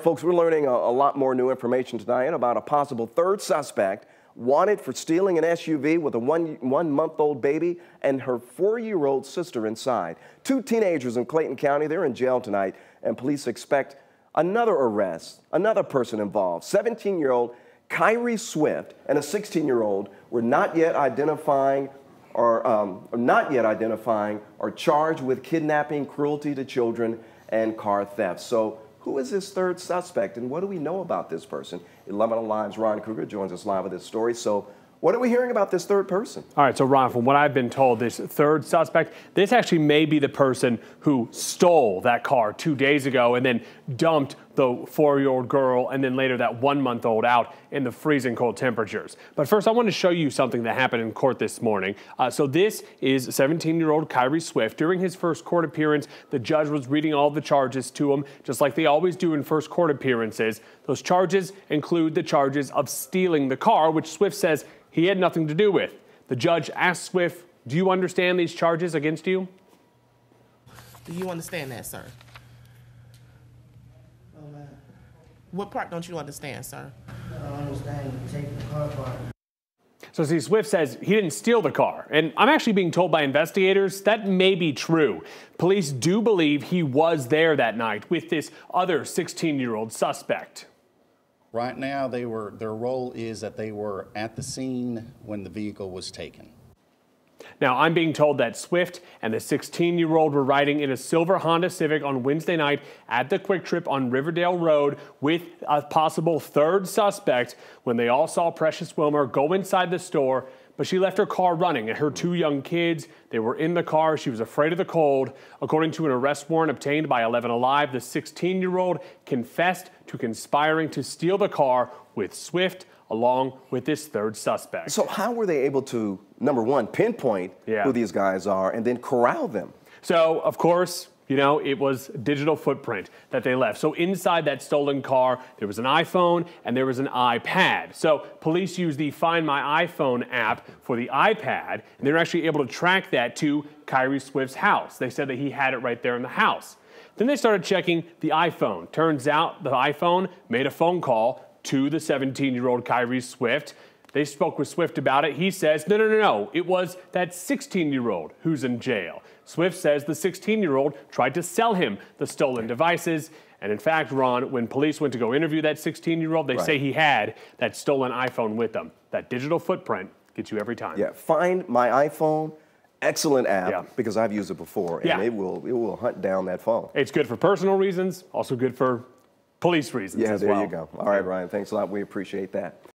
Folks, we're learning a lot more new information tonight about a possible third suspect wanted for stealing an SUV with a one-month-old baby and her 4-year-old sister inside. 2 teenagers in Clayton County, they're in jail tonight, and police expect another arrest, another person involved. 17-year-old Kyrie Swift and a 16-year-old were not yet identifying or charged with kidnapping, cruelty to children, and car theft. So who is this third suspect, and what do we know about this person? 11 Alive's Ron Kruger joins us live with this story. So what are we hearing about this third person? All right, so Ron, from what I've been told, this third suspect, this actually may be the person who stole that car 2 days ago and then dumped the 4-year-old girl and then later that 1-month-old out in the freezing cold temperatures. But first, I want to show you something that happened in court this morning. So this is 17-year-old Kyrie Swift. During his first court appearance, the judge was reading all the charges to him, just like they always do in first court appearances. Those charges include the charges of stealing the car, which Swift says he had nothing to do with. The judge asked Swift, "Do you understand these charges against you?" Do you understand that, sir? Oh, man. What part don't you understand, sir? I don't understand taking the car apart. So see, Swift says he didn't steal the car. And I'm actually being told by investigators that may be true. Police do believe he was there that night with this other 16-year-old suspect. Right now, their role is that they were at the scene when the vehicle was taken. Now, I'm being told that Swift and the 16-year-old were riding in a silver Honda Civic on Wednesday night at the Quick Trip on Riverdale Road with a possible third suspect when they all saw Precious Wilmer go inside the store, but she left her car running and her 2 young kids, they were in the car. She was afraid of the cold. According to an arrest warrant obtained by 11 Alive, the 16-year-old confessed to conspiring to steal the car with Swift along with this third suspect. So how were they able to, number one, pinpoint who these guys are and then corral them? So, of course, you know, it was digital footprint that they left. So inside that stolen car, there was an iPhone and there was an iPad. So police used the Find My iPhone app for the iPad, and they were actually able to track that to Kyrie Swift's house. They said that he had it right there in the house. Then they started checking the iPhone. Turns out the iPhone made a phone call to the 17-year-old Kyrie Swift. They spoke with Swift about it. He says, no, it was that 16-year-old who's in jail. Swift says the 16-year-old tried to sell him the stolen devices. And in fact, Ron, when police went to go interview that 16-year-old, they say he had that stolen iPhone with them. That digital footprint gets you every time. Yeah, Find My iPhone. Excellent app, because I've used it before, and it will hunt down that phone. It's good for personal reasons, also good for police reasons as well. Yeah, there you go. All right, Ryan, thanks a lot. We appreciate that.